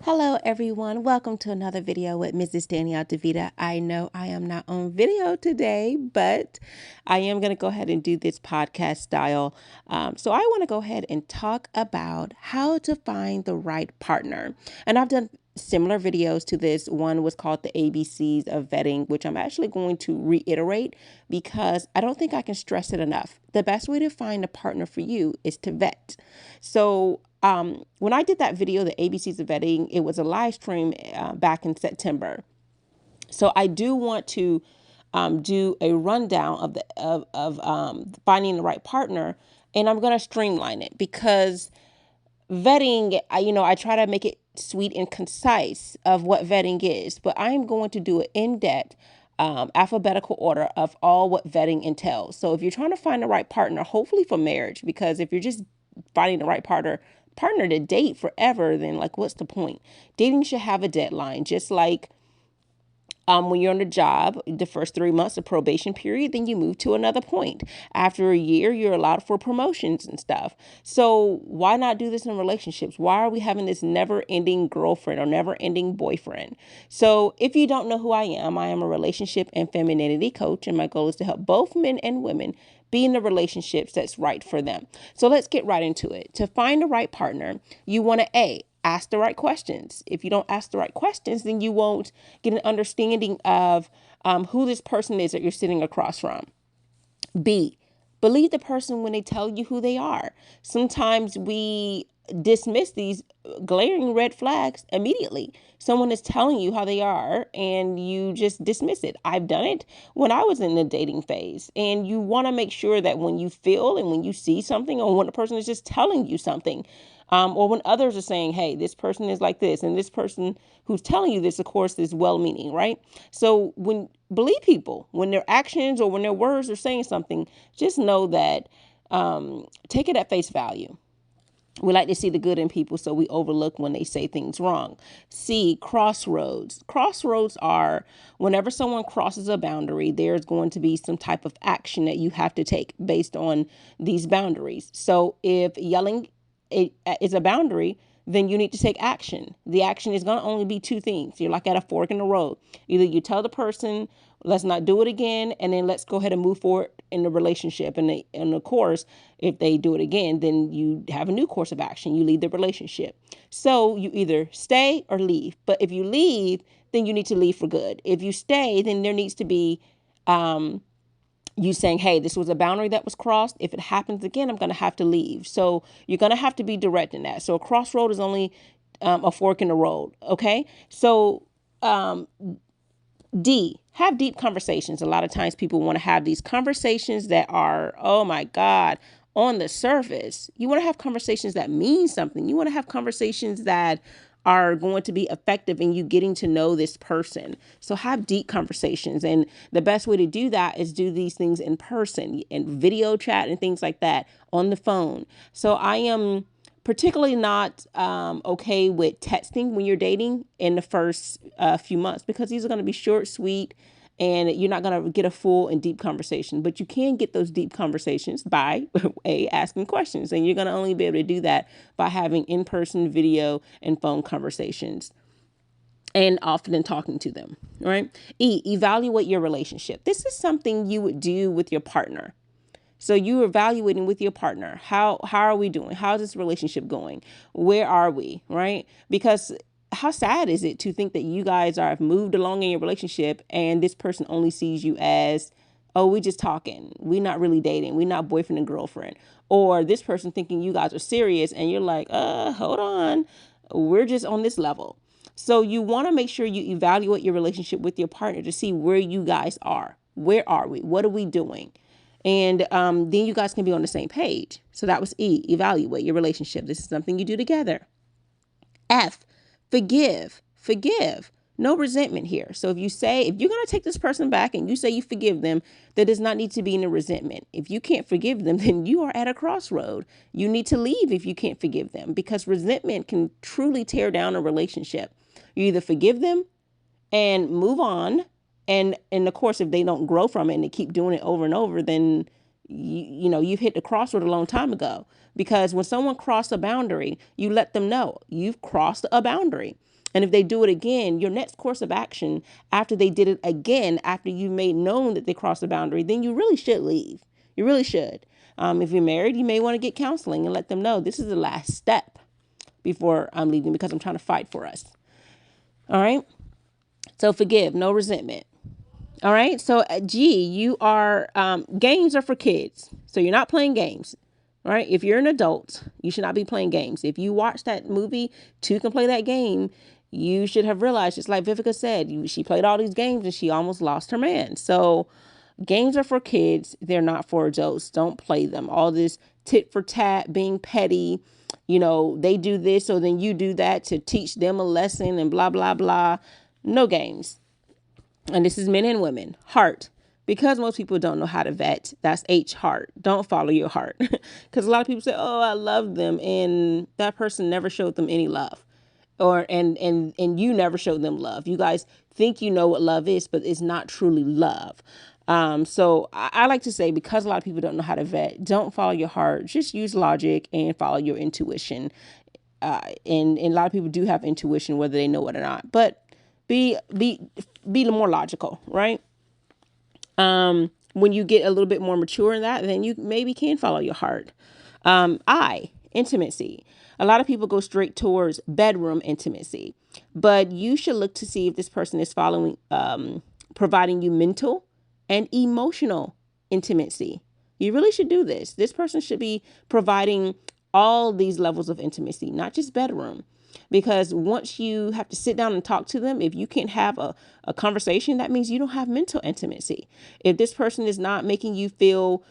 Hello everyone, welcome to another video with Mrs. Danielle DeVita. I know I am not on video today, but I am going to go ahead and do this podcast style. So I want to go ahead and talk about how to find the right partner. And I've done similar videos to this. One was called the ABCs of vetting, which I'm actually going to reiterate because I don't think I can stress it enough. The best way to find a partner for you is to vet. So when I did that video, the ABCs of vetting, it was a live stream back in September. So I do want to do a rundown of finding the right partner, and I'm going to streamline it because vetting, I try to make it sweet and concise of what vetting is, but I'm going to do an in-depth alphabetical order of all what vetting entails. So if you're trying to find the right partner, hopefully for marriage, because if you're just finding the right partner to date forever, then like what's the point? Dating should have a deadline, just like when you're on a job, the first 3 months of probation period, then you move to another point. After a year, you're allowed for promotions and stuff. So why not do this in relationships? Why are we having this never-ending girlfriend or never-ending boyfriend? So if you don't know who I am a relationship and femininity coach, and my goal is to help both men and women be in the relationships that's right for them. So let's get right into it. To find the right partner, you want to ask the right questions. If you don't ask the right questions, then you won't get an understanding of who this person is that you're sitting across from. B, believe the person when they tell you who they are. Sometimes we dismiss these glaring red flags immediately. Someone is telling you how they are and you just dismiss it. I've done it when I was in the dating phase. And you want to make sure that when you feel and when you see something or when a person is just telling you something, or when others are saying, hey, this person is like this, and this person who's telling you this, of course, is well-meaning, right? So when believe people, when their actions or when their words are saying something, just know that, take it at face value. We like to see the good in people, so we overlook when they say things wrong. C, crossroads. Crossroads are whenever someone crosses a boundary, there's going to be some type of action that you have to take based on these boundaries. So if yelling is a boundary, then you need to take action. The action is going to only be two things. You're like at a fork in the road. Either you tell the person, let's not do it again, and then let's go ahead and move forward in the relationship. And of course, if they do it again, then you have a new course of action. You leave the relationship. So you either stay or leave. But if you leave, then you need to leave for good. If you stay, then there needs to be you saying, hey, this was a boundary that was crossed. If it happens again, I'm going to have to leave. So you're going to have to be direct in that. So a crossroad is only a fork in the road. Okay. So D, have deep conversations. A lot of times people want to have these conversations that are, oh my God, on the surface. You want to have conversations that mean something. You want to have conversations that are going to be effective in you getting to know this person. So have deep conversations. And the best way to do that is do these things in person and video chat and things like that on the phone. So I am particularly not okay with texting when you're dating in the first few months, because these are going to be short, sweet, and you're not going to get a full and deep conversation. But you can get those deep conversations by asking questions. And you're going to only be able to do that by having in-person video and phone conversations and often talking to them, right? E, evaluate your relationship. This is something you would do with your partner. So you're evaluating with your partner. How are we doing? How's this relationship going? Where are we? Right? Because how sad is it to think that you guys have moved along in your relationship and this person only sees you as, oh, we just talking. We're not really dating. We're not boyfriend and girlfriend. Or this person thinking you guys are serious and you're like, hold on. We're just on this level. So you want to make sure you evaluate your relationship with your partner to see where you guys are. Where are we? What are we doing? And then you guys can be on the same page. So that was E, evaluate your relationship. This is something you do together. F, forgive. Forgive. No resentment here. So if you're going to take this person back and you say you forgive them, there does not need to be any resentment. If you can't forgive them, then you are at a crossroad. You need to leave if you can't forgive them, because resentment can truly tear down a relationship. You either forgive them and move on. And of course, if they don't grow from it and they keep doing it over and over, then you've hit the crossroad a long time ago. Because when someone crossed a boundary, you let them know you've crossed a boundary. And if they do it again, your next course of action after they did it again, after you made known that they crossed the boundary, then you really should leave. You really should. If you're married, you may want to get counseling and let them know this is the last step before I'm leaving because I'm trying to fight for us. All right. So forgive, no resentment. All right. So G, you are, games are for kids. So you're not playing games. All right. If you're an adult, you should not be playing games. If you watch that movie, two can play that game. You should have realized, just like Vivica said, she played all these games and she almost lost her man. So games are for kids. They're not for adults. Don't play them. All this tit for tat, being petty. They do this, so then you do that to teach them a lesson and blah, blah, blah. No games. And this is men and women. Heart. Because most people don't know how to vet, that's H, heart. Don't follow your heart. Because a lot of people say, oh, I love them. And that person never showed them any love. And you never showed them love. You guys think you know what love is, but it's not truly love. So I like to say, because a lot of people don't know how to vet, don't follow your heart. Just use logic and follow your intuition. And a lot of people do have intuition, whether they know it or not. But be more logical, right? When you get a little bit more mature in that, then you maybe can follow your heart. Intimacy. A lot of people go straight towards bedroom intimacy, but you should look to see if this person is providing you mental and emotional intimacy. You really should do this. This person should be providing all these levels of intimacy, not just bedroom. Because once you have to sit down and talk to them, if you can't have a conversation, that means you don't have mental intimacy. If this person is not making you feel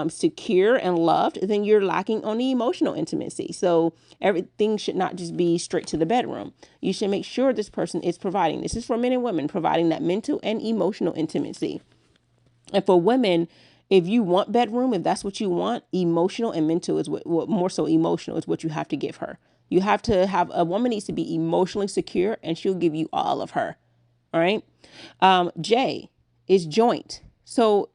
secure and loved, then you're lacking on the emotional intimacy. So everything should not just be straight to the bedroom. You should make sure this person is providing. This is for men and women, providing that mental and emotional intimacy. And for women, if you want bedroom, if that's what you want, emotional and mental is what more so emotional is what you have to give her. You have to have, a woman needs to be emotionally secure and she'll give you all of her. All right. J is joint. So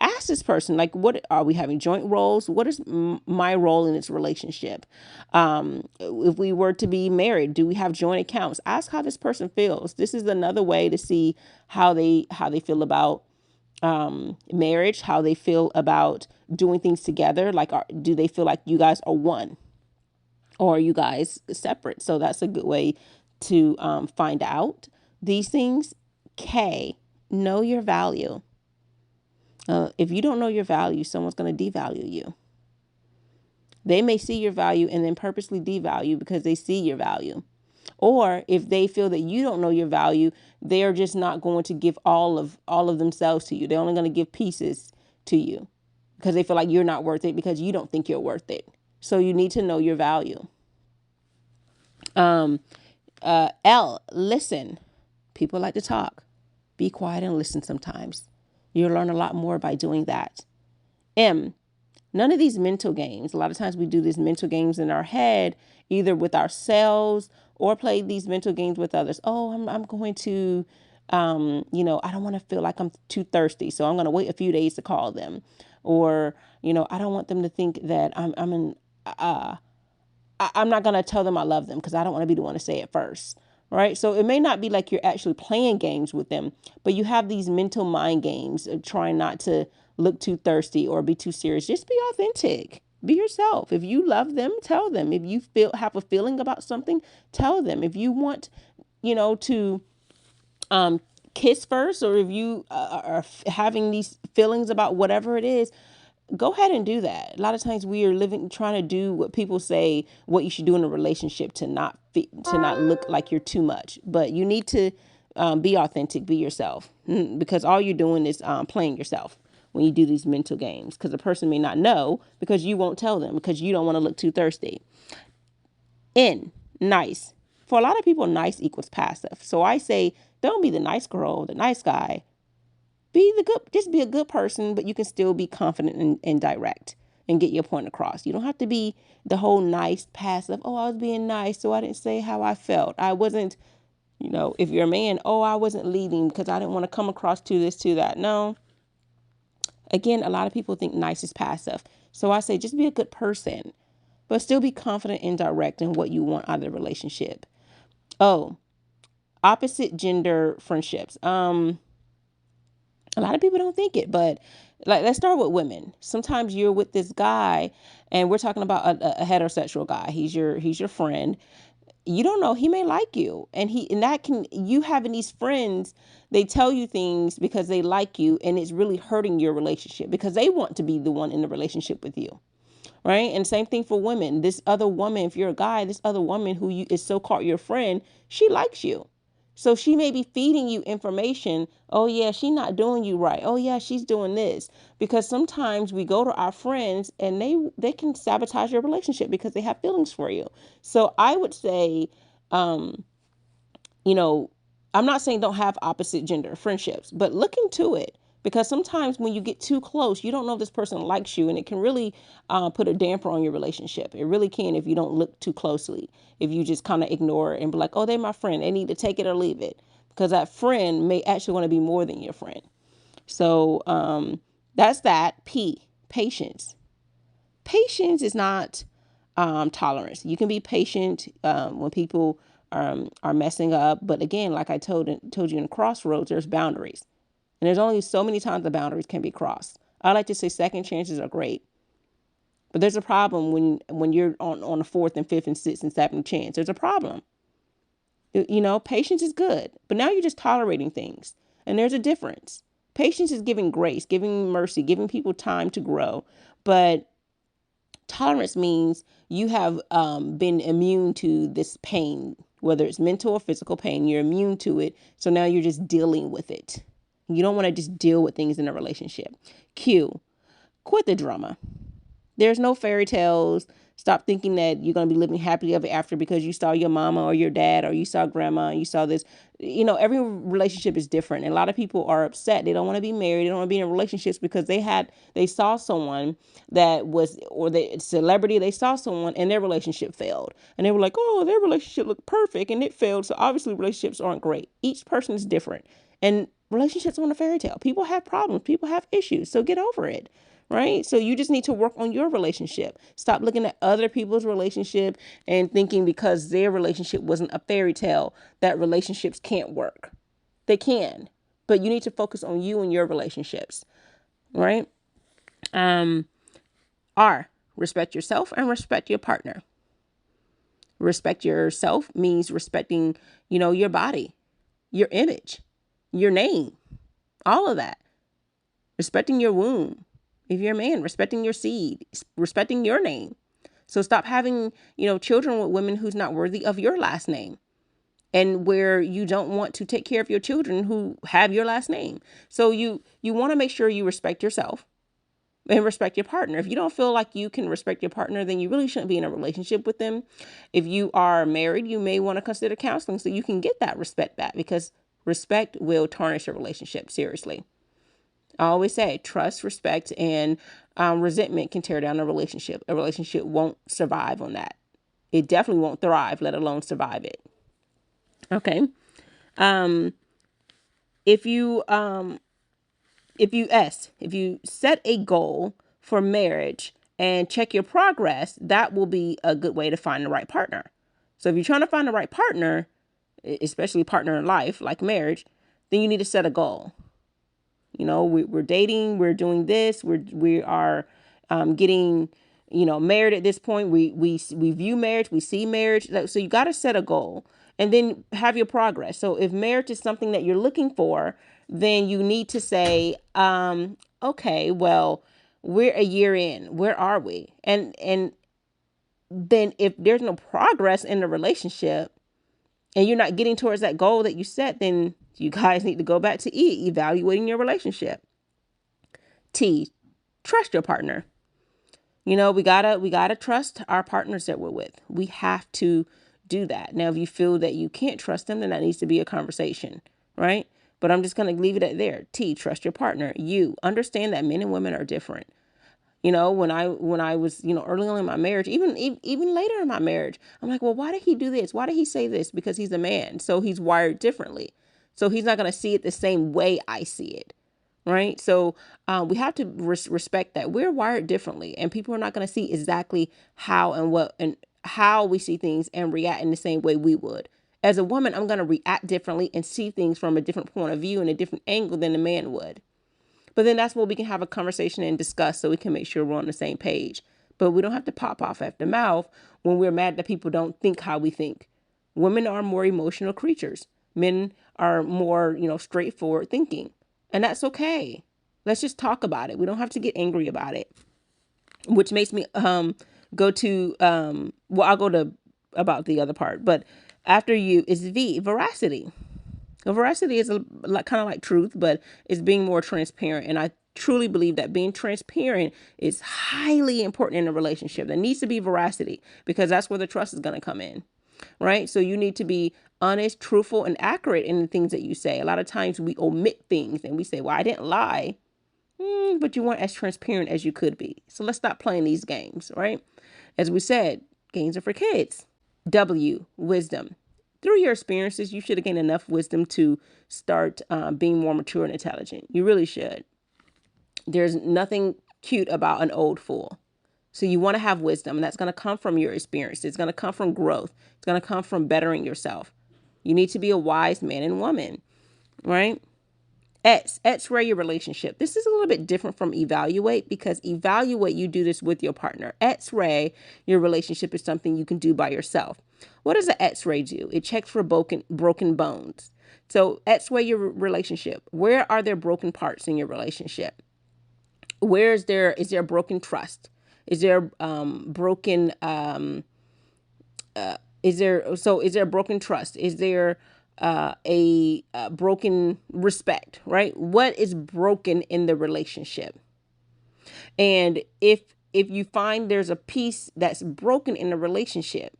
ask this person, like, what are we having joint roles? What is my role in this relationship? If we were to be married, do we have joint accounts? Ask how this person feels. This is another way to see how they feel about marriage, how they feel about doing things together. Like, do they feel like you guys are one, or are you guys separate? So that's a good way to find out these things. K, know your value. If you don't know your value, someone's going to devalue you. They may see your value and then purposely devalue because they see your value. Or if they feel that you don't know your value, they're just not going to give all of themselves to you. They're only going to give pieces to you because they feel like you're not worth it because you don't think you're worth it. So you need to know your value. L, listen. People like to talk. Be quiet and listen sometimes. You'll learn a lot more by doing that. M, none of these mental games. A lot of times we do these mental games in our head, either with ourselves or play these mental games with others. Oh, I'm going to, I don't want to feel like I'm too thirsty, so I'm going to wait a few days to call them. Or, I don't want them to think that I'm not going to tell them I love them because I don't want to be the one to say it first. Right. So it may not be like you're actually playing games with them, but you have these mental mind games of trying not to look too thirsty or be too serious. Just be authentic. Be yourself. If you love them, tell them. If you have a feeling about something, tell them. If you want, to kiss first, or if you are having these feelings about whatever it is, go ahead and do that. A lot of times we are trying to do what people say, what you should do in a relationship to not look like you're too much. But you need to be authentic, be yourself, because all you're doing is playing yourself when you do these mental games, because the person may not know because you won't tell them because you don't want to look too thirsty. N, nice. For a lot of people, nice equals passive. So I say, don't be the nice girl, the nice guy. Just be a good person, but you can still be confident and direct and get your point across. You don't have to be the whole nice passive. Oh, I was being nice, so I didn't say how I felt. I wasn't, if you're a man, oh, I wasn't leading because I didn't want to come across to this, to that. No. Again, a lot of people think nice is passive. So I say just be a good person, but still be confident and direct in what you want out of the relationship. Oh, opposite gender friendships. A lot of people don't think it, but like, let's start with women. Sometimes you're with this guy and we're talking about a heterosexual guy. He's your friend. You don't know, he may like you, and that can, you having these friends, they tell you things because they like you, and it's really hurting your relationship because they want to be the one in the relationship with you, right? And same thing for women. This other woman, if you're a guy, this other woman who is so-called your friend, she likes you. So she may be feeding you information. Oh yeah, she's not doing you right. Oh yeah, she's doing this. Because sometimes we go to our friends and they can sabotage your relationship because they have feelings for you. So I would say, um, you know, I'm not saying don't have opposite gender friendships, but look into it, because sometimes when you get too close, you don't know if this person likes you, and it can really put a damper on your relationship. It really can if you don't look too closely, if you just kind of ignore it and be like, oh, they're my friend. They need to take it or leave it, because that friend may actually want to be more than your friend. So that's that. P, patience. Patience is not tolerance. You can be patient when people are messing up. But again, like I told you in Crossroads, there's boundaries. And there's only so many times the boundaries can be crossed. I like to say second chances are great. But there's a problem when you're on a fourth and fifth and sixth and seventh chance. There's a problem. You know, patience is good. But now you're just tolerating things. And there's a difference. Patience is giving grace, giving mercy, giving people time to grow. But tolerance means you have been immune to this pain, whether it's mental or physical pain. You're immune to it. So now you're just dealing with it. You don't want to just deal with things in a relationship. Q, quit the drama. There's no fairy tales. Stop thinking that you're going to be living happily ever after because you saw your mama or your dad or you saw grandma and you saw this. You know, every relationship is different. And a lot of people are upset. They don't want to be married. They don't want to be in relationships because they saw someone that was, or the celebrity, they saw someone and their relationship failed. And they were like, oh, their relationship looked perfect and it failed. So obviously relationships aren't great. Each person is different. And relationships aren't a fairy tale. People have problems. People have issues. So get over it. Right? So you just need to work on your relationship. Stop looking at other people's relationship and thinking because their relationship wasn't a fairy tale that relationships can't work. They can, but you need to focus on you and your relationships. Right? R, respect yourself and respect your partner. Respect yourself means respecting, your body, your image, your name, all of that. Respecting your womb. If you're a man, respecting your seed, respecting your name. So stop having, children with women who's not worthy of your last name, and where you don't want to take care of your children who have your last name. So you want to make sure you respect yourself and respect your partner. If you don't feel like you can respect your partner, then you really shouldn't be in a relationship with them. If you are married, you may want to consider counseling so you can get that respect back, because respect will tarnish a relationship seriously. I always say trust, respect, and resentment can tear down a relationship. A relationship won't survive on that. It definitely won't thrive, let alone survive it. Okay. If you set a goal for marriage and check your progress, that will be a good way to find the right partner. So if you're trying to find the right partner, especially partner in life like marriage, then you need to set a goal. We're dating, we're doing this, we are getting, married at this point. We view marriage, we see marriage. So you got to set a goal and then have your progress. So if marriage is something that you're looking for, then you need to say, okay, well, we're a year in, where are we? And then if there's no progress in the relationship and you're not getting towards that goal that you set, then you guys need to go back to evaluating your relationship. T, trust your partner. We gotta trust our partners that we're with. We have to do that. Now, if you feel that you can't trust them, then that needs to be a conversation, right? But I'm just gonna leave it at there. T, trust your partner. You understand that men and women are different. When I was, early on in my marriage, even later in my marriage, I'm like, well, why did he do this? Why did he say this? Because he's a man. So he's wired differently. So he's not going to see it the same way I see it. right? So we have to respect that we're wired differently, and people are not going to see exactly how and what and how we see things and react in the same way we would. As a woman, I'm going to react differently and see things from a different point of view and a different angle than a man would. But then that's where we can have a conversation and discuss so we can make sure we're on the same page. But we don't have to pop off at the mouth when we're mad that people don't think how we think. Women are more emotional creatures. Men are more, straightforward thinking. And that's okay. Let's just talk about it. We don't have to get angry about it. Which makes me go to I'll go to about the other part, but after you is veracity. Veracity is kind of like truth, but it's being more transparent. And I truly believe that being transparent is highly important in a relationship. There needs to be veracity because that's where the trust is going to come in, right? So you need to be honest, truthful, and accurate in the things that you say. A lot of times we omit things and we say, well, I didn't lie, but you weren't as transparent as you could be. So let's stop playing these games, right? As we said, games are for kids. Wisdom. Through your experiences, you should have gained enough wisdom to start being more mature and intelligent. You really should. There's nothing cute about an old fool. So you want to have wisdom, and that's going to come from your experience. It's going to come from growth. It's going to come from bettering yourself. You need to be a wise man and woman, right? X-ray your relationship. This is a little bit different from evaluate because evaluate, you do this with your partner. X-ray your relationship is something you can do by yourself. What does an X-ray do? It checks for broken bones. So X-ray your relationship. Where are there broken parts in your relationship? Is there broken trust? Is there broken is there broken trust? Is there a broken respect, right? What is broken in the relationship? And if you find there's a piece that's broken in the relationship,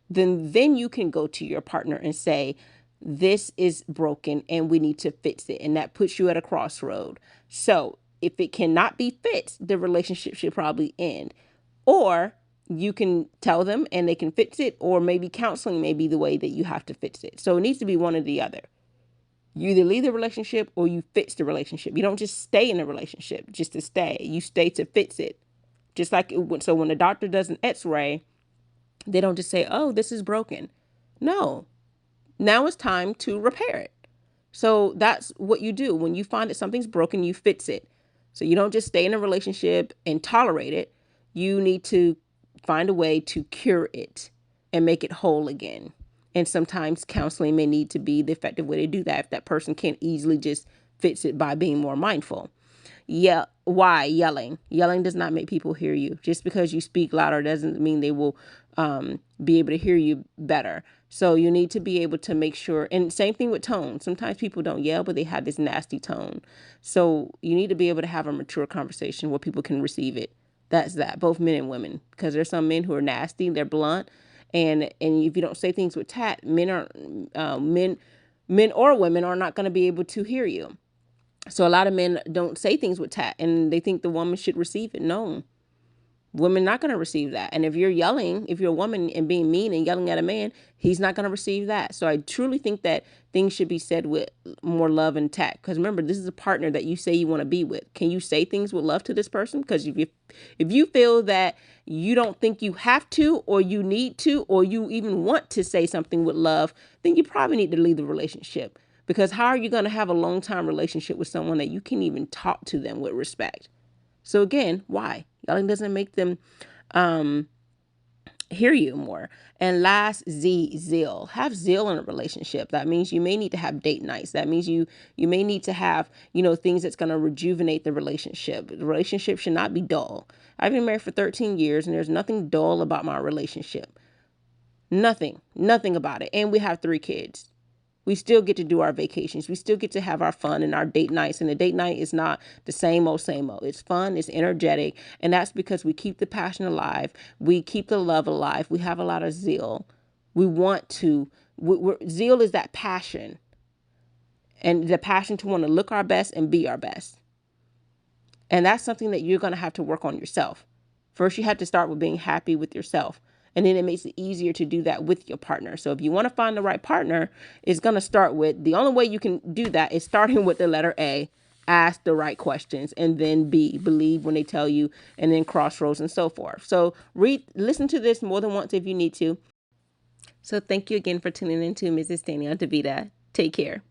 then you can go to your partner and say, this is broken and we need to fix it. And that puts you at a crossroad. So if it cannot be fixed, the relationship should probably end. Or you can tell them and they can fix it, or maybe counseling may be the way that you have to fix it. So it needs to be one or the other. You either leave the relationship or you fix the relationship. You don't just stay in a relationship just to stay. You stay to fix it. Just like so when the doctor does an X-ray, they don't just say, oh, this is broken. No, now it's time to repair it. So that's what you do. When you find that something's broken, you fix it. So you don't just stay in a relationship and tolerate it. You need to find a way to cure it and make it whole again. And sometimes counseling may need to be the effective way to do that if that person can't easily just fix it by being more mindful. Yeah. Why yelling? Yelling does not make people hear you. Just because you speak louder doesn't mean they will be able to hear you better. So you need to be able to make sure, and same thing with tone. Sometimes people don't yell, but they have this nasty tone. So you need to be able to have a mature conversation where people can receive it. That's that, both men and women, because there's some men who are nasty, they're blunt, and if you don't say things with tact, men or women are not going to be able to hear you. So a lot of men don't say things with tact, and they think the woman should receive it. No, women not going to receive that. And if you're yelling, if you're a woman and being mean and yelling at a man, he's not going to receive that. So I truly think that things should be said with more love and tact. Because remember, this is a partner that you say you want to be with. Can you say things with love to this person? Because if you feel that you don't think you have to, or you need to, or you even want to say something with love, then you probably need to leave the relationship. Because how are you going to have a long time relationship with someone that you can't even talk to them with respect? So again, why? Yelling doesn't make them hear you more. And last, zeal. Have zeal in a relationship. That means you may need to have date nights. That means you may need to have, things that's going to rejuvenate the relationship. The relationship should not be dull. I've been married for 13 years and there's nothing dull about my relationship. Nothing about it. And we have 3 kids. We still get to do our vacations. We still get to have our fun and our date nights. And the date night is not the same old, same old. It's fun. It's energetic. And that's because we keep the passion alive. We keep the love alive. We have a lot of zeal. We want to. Zeal is that passion. And the passion to want to look our best and be our best. And that's something that you're going to have to work on yourself. First, you have to start with being happy with yourself. And then it makes it easier to do that with your partner. So if you want to find the right partner, it's going to start with, the only way you can do that is starting with the letter A, ask the right questions, and then B, believe when they tell you, and then Crossroads and so forth. So listen to this more than once if you need to. So thank you again for tuning in to Mrs. Danielle DeVita. Take care.